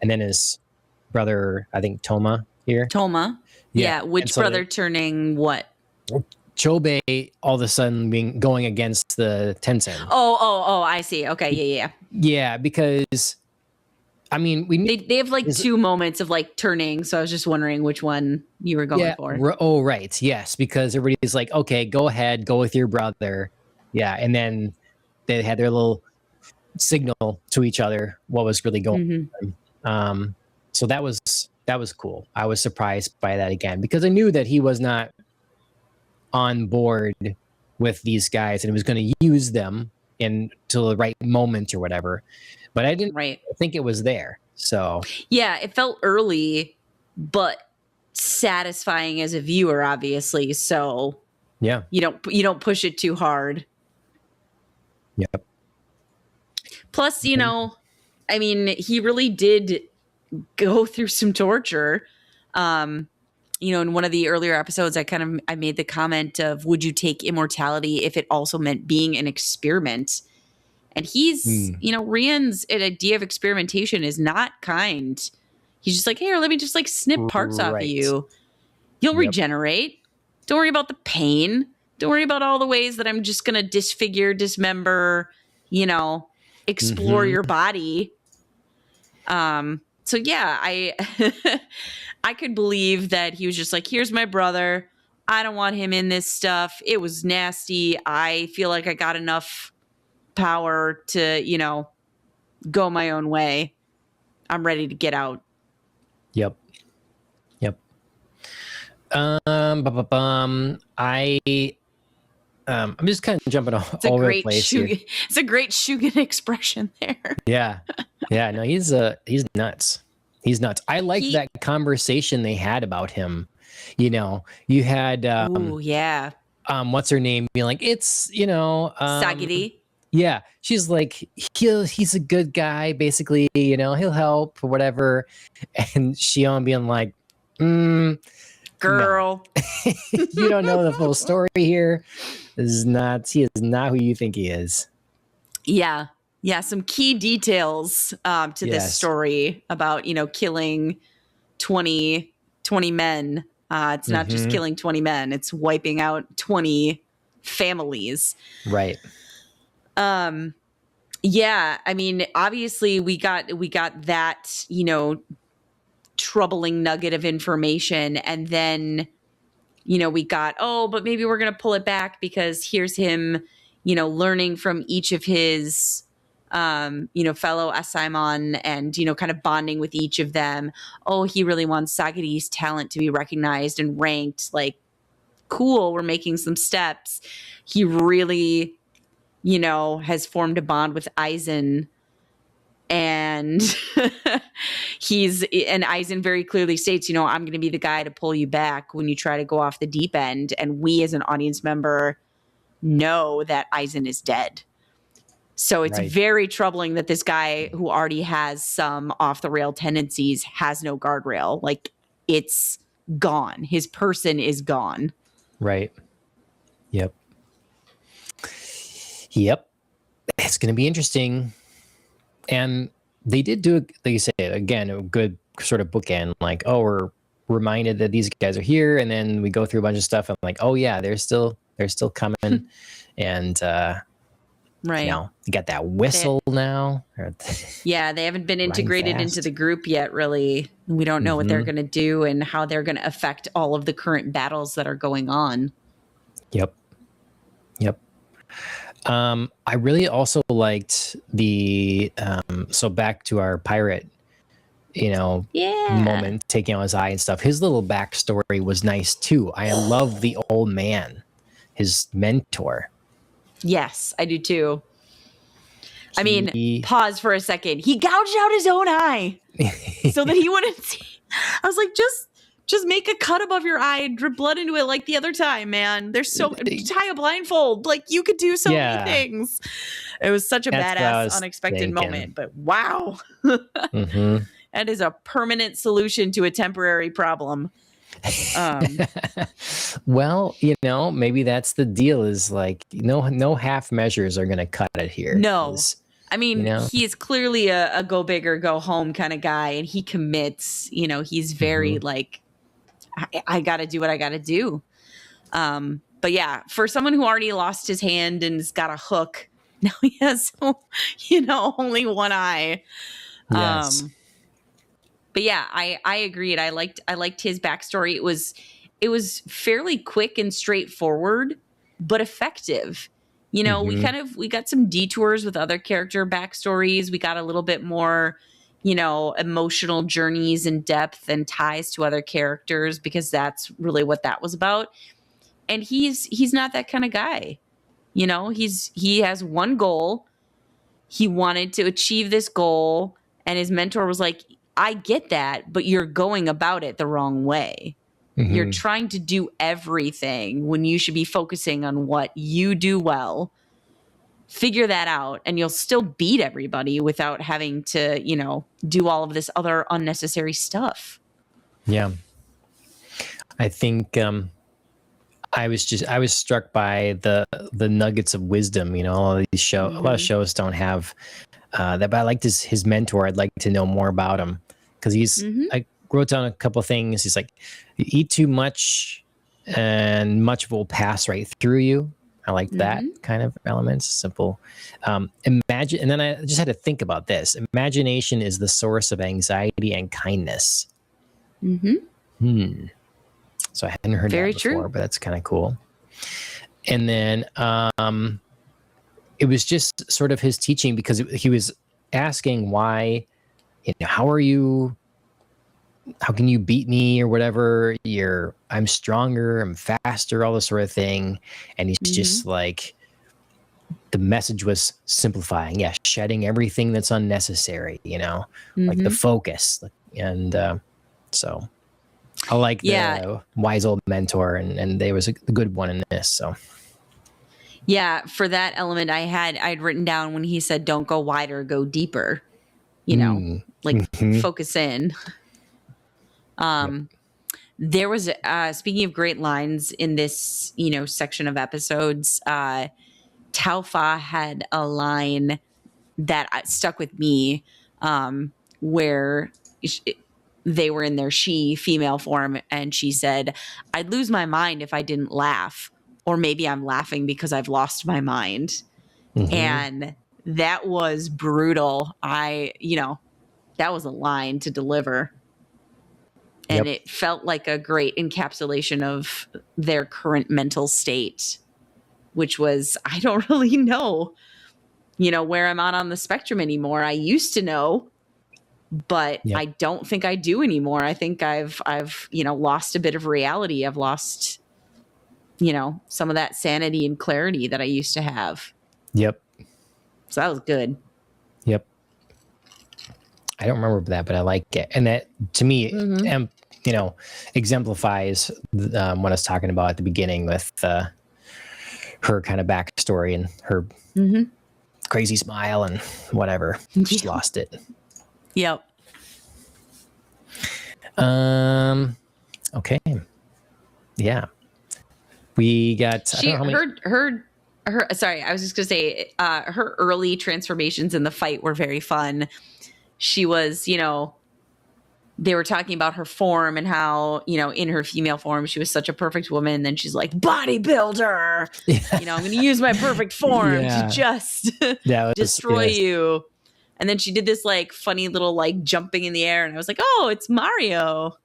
and then his brother, I think Toma here. Which so brother turning what? Chobe all of a sudden going against the Tensen. Oh, I see. Okay, yeah, because I mean, they have like two moments of like turning, so I was just wondering which one you were going for. Oh, right. Yes, because everybody's like, okay, go ahead, go with your brother. Yeah, and then they had their little signal to each other what was really going on. So that was cool. I was surprised by that again, because I knew that he was not on board with these guys and he was going to use them until the right moment or whatever. But I didn't think it was there. So yeah, it felt early, but satisfying as a viewer, obviously. So yeah, you don't push it too hard. Yep. Plus, you know, I mean, he really did go through some torture. You know, in one of the earlier episodes, I made the comment of, would you take immortality if it also meant being an experiment? And he's, you know, Rian's idea of experimentation is not kind. He's just like, here, let me just like snip parts off of you. You'll regenerate. Don't worry about the pain. Don't worry about all the ways that I'm just going to disfigure, dismember, you know, explore your body. So yeah, I could believe that he was just like, here's my brother. I don't want him in this stuff. It was nasty. I feel like I got enough power to, you know, go my own way. I'm ready to get out. Yep. I'm just kind of jumping all over the place here. It's a great Shugen expression there. Yeah. No, he's nuts. He's nuts. I like that conversation they had about him. You know, you had what's her name being like, it's, you know, Sagiri. Yeah, she's like, he's a good guy, basically, you know, he'll help or whatever. And Shion being like, girl, no. You don't know the full story here. He is not who you think he is. Yeah. Some key details to this story about, you know, killing 20 men. It's not just killing 20 men; it's wiping out 20 families. Right. Yeah, I mean, obviously we got that, you know, troubling nugget of information, and then, you know, we got, but maybe we're going to pull it back because here's him, you know, learning from each of his, you know, fellow Asaemon and, you know, kind of bonding with each of them. Oh, he really wants Sagiri's talent to be recognized and ranked. Like, cool, we're making some steps. He really, you know, has formed a bond with Aizen. And Aizen very clearly states, you know, I'm going to be the guy to pull you back when you try to go off the deep end. And we as an audience member know that Aizen is dead. So it's very troubling that this guy who already has some off the rail tendencies has no guardrail. Like, it's gone. His person is gone. Right. Yep. It's going to be interesting. And they did do, like you said, again, a good sort of bookend. Like, oh, we're reminded that these guys are here, and then we go through a bunch of stuff. I'm like, oh yeah, they're still coming, and you know, you got that whistle now. Yeah, they haven't been integrated into the group yet. Really, we don't know what they're going to do and how they're going to affect all of the current battles that are going on. Yep. I really also liked the so back to our pirate, you know, moment, taking out his eye and stuff. His little backstory was nice too. I love the old man, his mentor. Yes, I do too. I mean, pause for a second. He gouged out his own eye so that he wouldn't see. I was like, just make a cut above your eye and drip blood into it like the other time, man. There's tie a blindfold. Like, you could do so many things. It was such a badass, unexpected moment. But wow. That is a permanent solution to a temporary problem. Well, you know, maybe that's the deal, is like, no half measures are going to cut it here. No. I mean, you know? He is clearly a go big or go home kind of guy, and he commits. You know, he's very like, I got to do what I got to do. But yeah, for someone who already lost his hand and has got a hook, now he has, you know, only one eye. Yes. But yeah, I agreed. I liked his backstory. It was fairly quick and straightforward, but effective. You know, we got some detours with other character backstories. We got a little bit more, you know, emotional journeys and depth and ties to other characters, because that's really what that was about. And he's not that kind of guy. You know, he has one goal. He wanted to achieve this goal, and his mentor was like, I get that, but you're going about it the wrong way. You're trying to do everything when you should be focusing on what you do well. Figure that out, and you'll still beat everybody without having to, you know, do all of this other unnecessary stuff. Yeah. I think I was struck by the nuggets of wisdom. You know, all of these a lot of shows don't have that, but I liked his mentor. I'd like to know more about him because I wrote down a couple of things. He's like, you eat too much, and much will pass right through you. I like that kind of elements. Simple. Imagine, and then I just had to think about this. Imagination is the source of anxiety and kindness. So I hadn't heard that before, but that's kind of cool. And then it was just sort of his teaching, because he was asking why, you know, how can you beat me or whatever? I'm stronger, I'm faster, all this sort of thing. And he's just like, the message was simplifying. Yeah. Shedding everything that's unnecessary, you know, like the focus. And so I like the wise old mentor, and there was a good one in this. So, yeah, for that element, I'd written down when he said, "Don't go wider, go deeper." You know, like focus in. There was speaking of great lines in this, you know, section of episodes. Taufa had a line that stuck with me, where they were in their female form, and she said, I'd lose my mind if I didn't laugh, or maybe I'm laughing because I've lost my mind. And that was brutal. That was a line to deliver. And it felt like a great encapsulation of their current mental state, which was, I don't really know, you know, where I'm on the spectrum anymore. I used to know, but I don't think I do anymore. I think I've, you know, lost a bit of reality. I've lost, you know, some of that sanity and clarity that I used to have. Yep. So that was good. Yep. I don't remember that, but I like it. And that, to me, you know, exemplifies what I was talking about at the beginning with her kind of backstory and her crazy smile and whatever. Just lost it. Yep. Okay. Yeah. We got her sorry, I was just gonna say her early transformations in the fight were very fun. She was, you know, they were talking about her form and how, you know, in her female form she was such a perfect woman. And then she's like, bodybuilder. You know, I'm gonna use my perfect form to just destroy you. And then she did this like funny little like jumping in the air, and I was like, oh, it's Mario.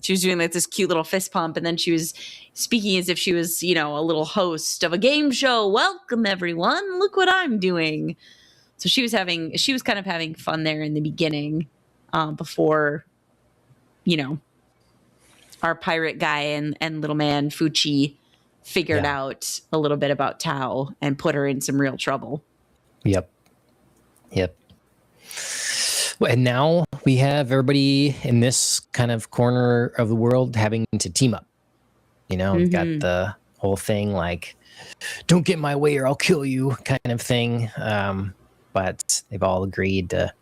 She was doing like this cute little fist pump, and then she was speaking as if she was, you know, a little host of a game show. Welcome everyone, look what I'm doing. So she was kind of having fun there in the beginning, before, you know, our pirate guy and little man Fuchi figured out a little bit about Tao and put her in some real trouble. Yep. Well, and now we have everybody in this kind of corner of the world having to team up. You know, we've got the whole thing like, don't get in my way or I'll kill you kind of thing. But they've all agreed this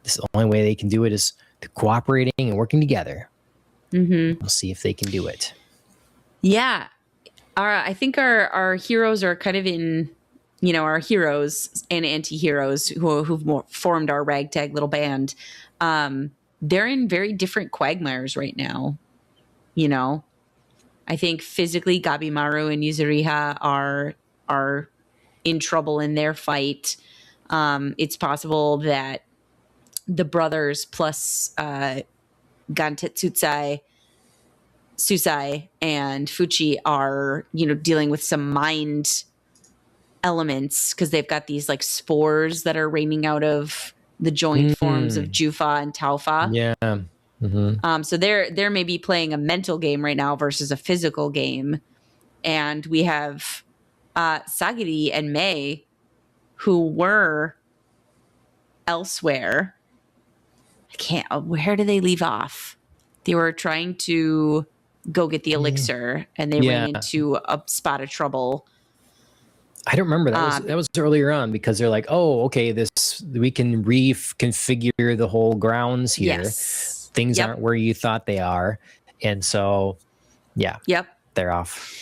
is the only way they can do it is to cooperating and working together. We'll see if they can do it. Yeah. I think our heroes are kind of in, you know, our heroes and anti-heroes who've formed our ragtag little band. They're in very different quagmires right now. You know, I think physically Gabimaru and Yuzuriha are in trouble in their fight. It's possible that the brothers plus Gantetsutsai, Susai, and Fuchi are, you know, dealing with some mind elements because they've got these like spores that are raining out of the joint forms of Jufa and Taufa. Yeah. So they're maybe playing a mental game right now versus a physical game. And we have Sagiri and Mei, who were elsewhere. Where do they leave off? They were trying to go get the elixir, and they ran into a spot of trouble. I don't remember. That was earlier on, because they're like, oh, okay, we can reconfigure the whole grounds here. Yes. Things aren't where you thought they are. And so, they're off.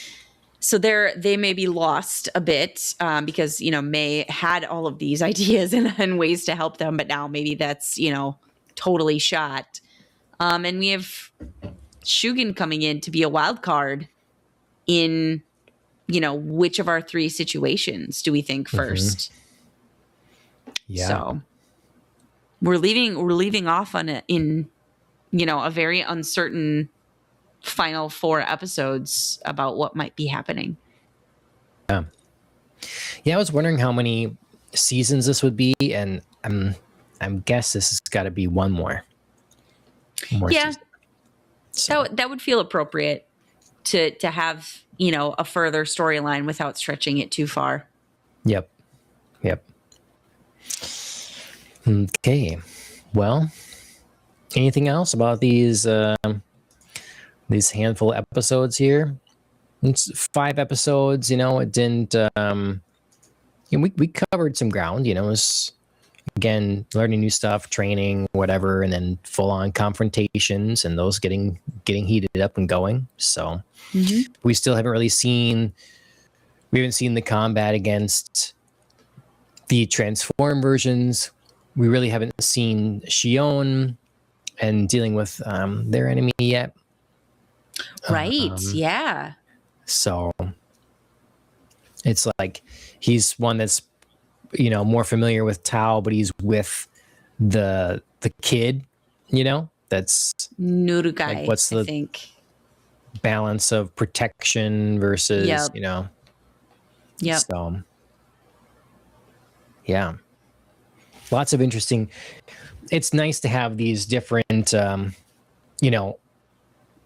So they may be lost a bit, because, Mei had all of these ideas and ways to help them, but now maybe that's, totally shot. And we have Shugen coming in to be a wild card in, which of our three situations do we think first? Yeah. So we're leaving off on in a very uncertain final 4 episodes about what might be happening. Yeah. I was wondering how many seasons this would be, and I'm guess this has got to be one more. Yeah. Season. So that would feel appropriate to have, a further storyline without stretching it too far. Yep. Okay. Well, anything else about these handful of episodes here? It's 5 episodes, it didn't we covered some ground, it was, again, learning new stuff, training, whatever, and then full on confrontations, and those getting heated up and going. So we still haven't seen the combat against the transform versions. We really haven't seen Shion and dealing with their enemy yet. Right. Yeah. So it's like he's one that's, more familiar with Tao, but he's with the kid, that's Nurugai, like, what's the I think balance of protection versus, Yep. So yeah, lots of interesting. It's nice to have these different,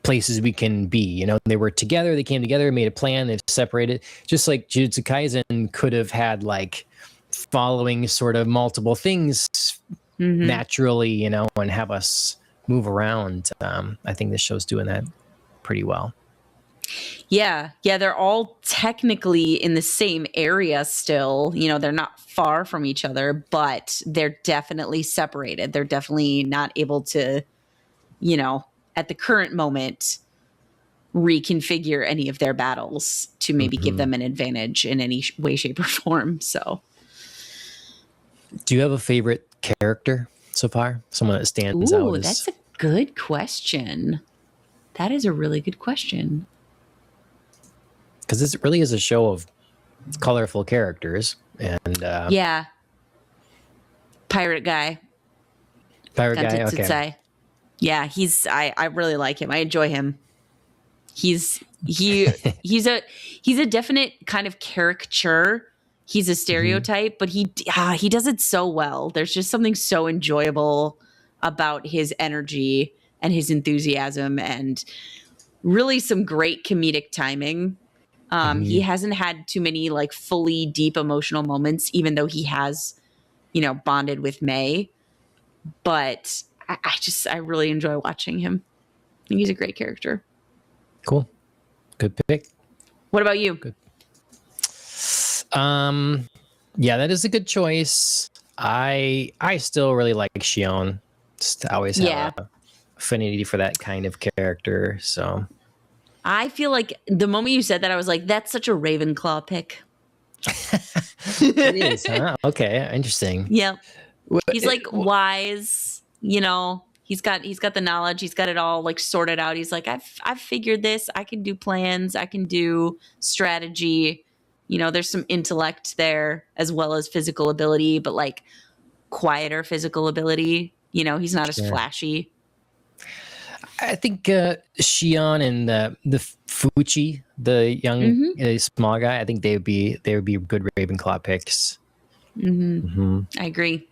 places we can be. They were together, they came together, made a plan, they've separated. Just like Jujutsu Kaisen could have had, like, following sort of multiple things naturally, and have us move around. I think this show's doing that pretty well. Yeah, they're all technically in the same area still. They're not far from each other, but they're definitely separated. They're definitely not able to, at the current moment, reconfigure any of their battles to maybe give them an advantage in any way, shape, or form. So, do you have a favorite character so far? Someone that stands out? That's a good question. That is a really good question. Because this really is a show of colorful characters, and pirate guy. Okay. Yeah, I really like him. I enjoy him. He's a definite kind of caricature. He's a stereotype, but he does it so well. There's just something so enjoyable about his energy and his enthusiasm, and really some great comedic timing. He hasn't had too many, like, fully deep emotional moments, even though he has, bonded with Mei. But I really enjoy watching him. I think he's a great character. Cool. Good pick. What about you? Good. Yeah, that is a good choice. I still really like Shion. Just always have a affinity for that kind of character. So I feel like the moment you said that, I was like, that's such a Ravenclaw pick. It is, huh? Okay, interesting. Yeah. He's like wise, he's got the knowledge, he's got it all, like, sorted out. He's like, I've figured this. I can do plans, I can do strategy. There's some intellect there as well as physical ability, but, like, quieter physical ability. He's not as flashy. I think Shion and the Fuchi, the young small guy, I think they would be good Ravenclaw picks. I agree.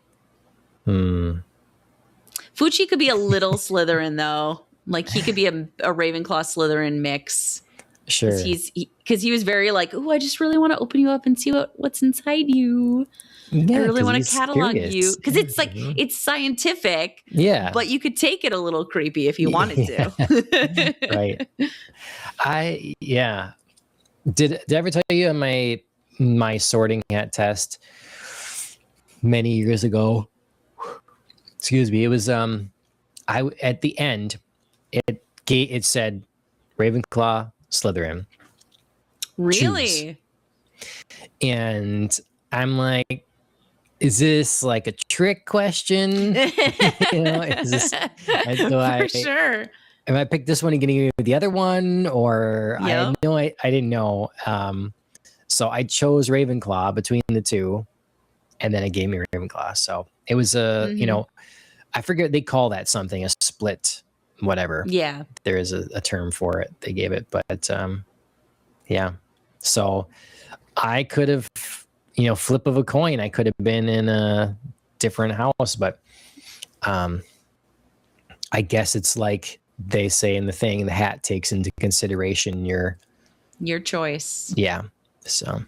Fuchi could be a little Slytherin, though. Like, he could be a Ravenclaw Slytherin mix. Sure. Because he was very like, oh, I just really want to open you up and see what's inside you. Yeah, I really want to catalog you because it's like it's scientific. Yeah, but you could take it a little creepy if you wanted to. Right. Did I ever tell you on my sorting hat test many years ago? Excuse me. It was I at the end it said Ravenclaw, Slytherin. Really? Choose. And I'm like, is this like a trick question? Is this, for sure. If I pick this one, you gonna give the other one, or Yep. I didn't know. So I chose Ravenclaw between the two, and then it gave me Ravenclaw. So it was I forget they call that something, a split, whatever. Yeah, there is a term for it. They gave it, but yeah. So I could have, flip of a coin. I could have been in a different house, but I guess it's like they say in the thing, the hat takes into consideration your choice. Yeah. So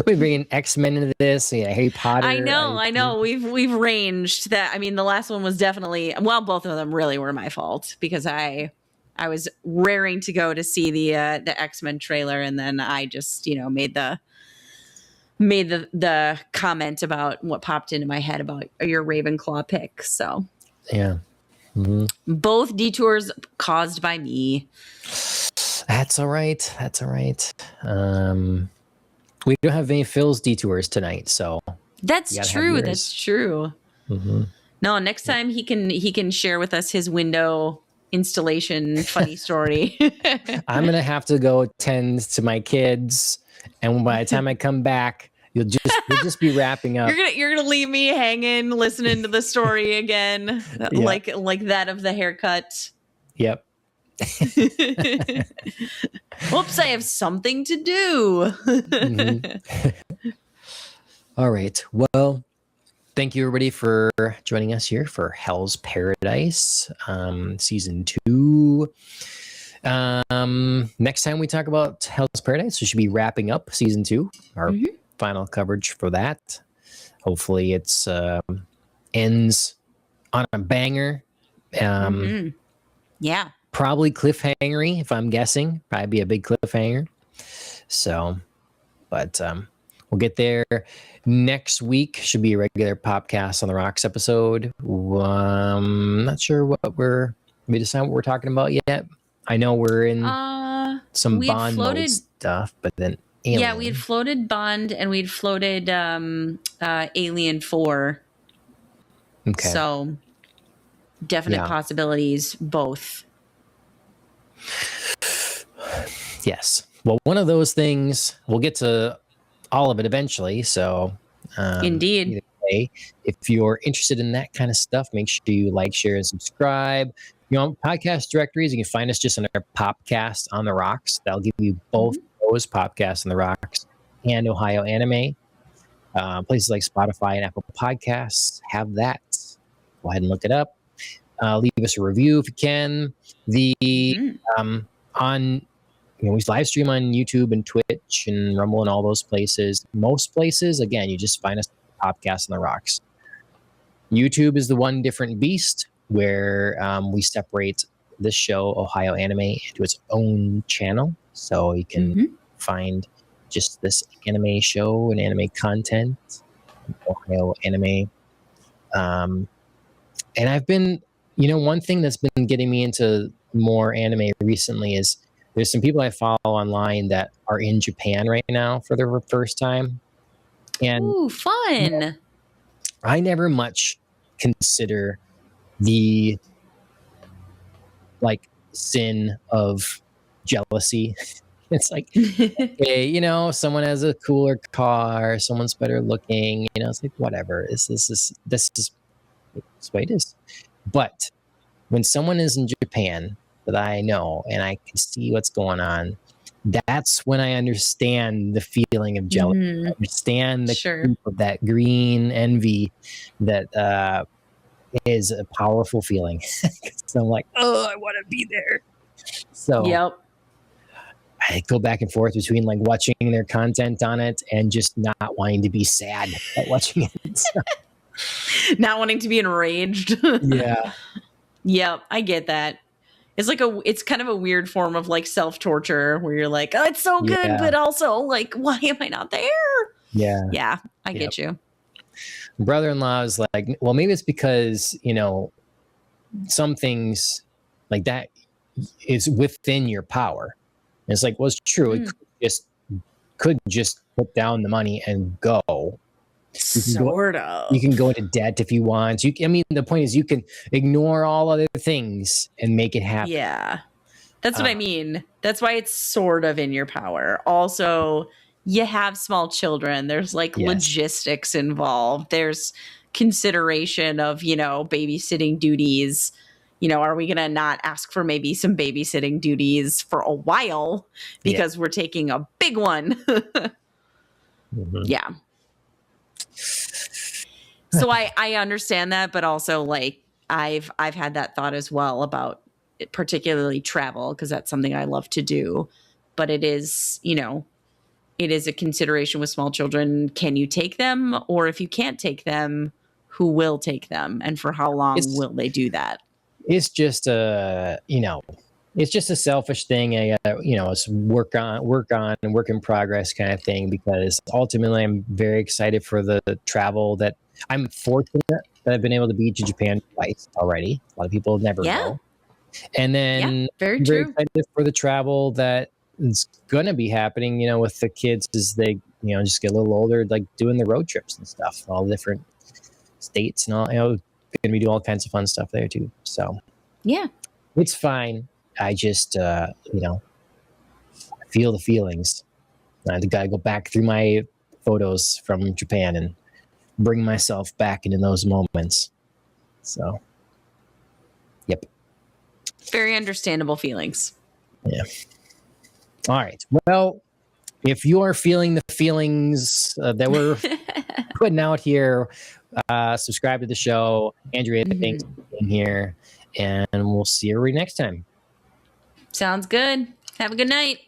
we bring X-Men into this. Yeah, Harry Potter. I know. We've ranged that. I mean, the last one was definitely, well, both of them really were my fault because I was raring to go to see the X-Men trailer, and then I just made the comment about what popped into my head about your Ravenclaw pick. So yeah, both detours caused by me. That's all right. We don't have any Phil's detours tonight, so that's true. Mm-hmm. No, next time he can share with us his window installation funny story. I'm gonna have to go tend to my kids, and by the time I come back, you'll just be wrapping up. You're gonna leave me hanging, listening to the story again, like that of the haircut. Yep. Whoops! I have something to do. Mm-hmm. All right. Well, thank you everybody for joining us here for Hell's Paradise, season 2. Next time we talk about Hell's Paradise, we should be wrapping up season 2, our final coverage for that. Hopefully it's ends on a banger. Yeah. Probably cliffhangery, if I'm guessing. Probably be a big cliffhanger. So, but we'll get there. Next week should be a regular Popcast on the Rocks episode. Not sure what we decide what we're talking about yet. I know we're in some Bond mode stuff, but then Alien. Yeah, we had floated Bond and we'd floated Alien 4. Okay. So definite possibilities, both. Yes. Well, one of those things, we'll get to all of it eventually. So, indeed. If you're interested in that kind of stuff, make sure you like, share, and subscribe. Podcast directories, you can find us just under Popcast on the Rocks. That'll give you both those Popcasts on the Rocks and Ohio Anime. Places like Spotify and Apple Podcasts have that. Go ahead and look it up. Leave us a review if you can. We live stream on YouTube and Twitch and Rumble and all those places. Most places, again, you just find us Popcast on the Rocks. YouTube is the one different beast where we separate this show, Ohio Anime, into its own channel. So you can find just this anime show and anime content, Ohio Anime. And I've been, one thing that's been getting me into more anime recently is there's some people I follow online that are in Japan right now for the first time. And ooh, fun. I never much consider the sin of jealousy. It's like, okay, someone has a cooler car, someone's better looking, it's like, whatever. This is the way it is. But when someone is in Japan that I know and I can see what's going on, that's when I understand the feeling of jealousy. I understand the creep of that green envy that is a powerful feeling. So I'm like, oh, I want to be there. So yep. I go back and forth between like watching their content on it and just not wanting to be sad at watching it. Not wanting to be enraged. Yeah. Yep, I get that. It's kind of a weird form of like self-torture where you're like, oh, it's so good, but also like, why am I not there? Yeah. Yeah, I get you. Brother-in-law is like, well, maybe it's because, you know, some things like that is within your power. And it's like, well, it's true. It could just put down the money and go. Sort of. You can go into debt if you want. I mean, the point is you can ignore all other things and make it happen. Yeah. That's what I mean. That's why it's sort of in your power. Also, you have small children. There's like logistics involved. There's consideration of, you know, babysitting duties. You know, are we going to not ask for maybe some babysitting duties for a while because we're taking a big one? Yeah. So I understand that, but also like I've had that thought as well about particularly travel, because that's something I love to do. But it is, you know, it is a consideration with small children. Can you take them? Or if you can't take them, who will take them? And for how long will they do that? It's just you know, it's just a selfish thing. You know, it's work on and work in progress kind of thing, because ultimately I'm very excited for the travel that I'm fortunate that I've been able to be to Japan twice already. A lot of people never go. And then very true. Excited for the travel that is going to be happening, you know, with the kids as they, you know, just get a little older, like doing the road trips and stuff, all the different states and all, you know, going to be doing all kinds of fun stuff there too. So yeah, it's fine. I just, you know, feel the feelings. I got to go back through my photos from Japan and bring myself back into those moments. So, yep. Very understandable feelings. Yeah. All right. Well, if you are feeling the feelings that we're putting out here, subscribe to the show. Andrea, thanks for being here, and we'll see you next time. Sounds good. Have a good night.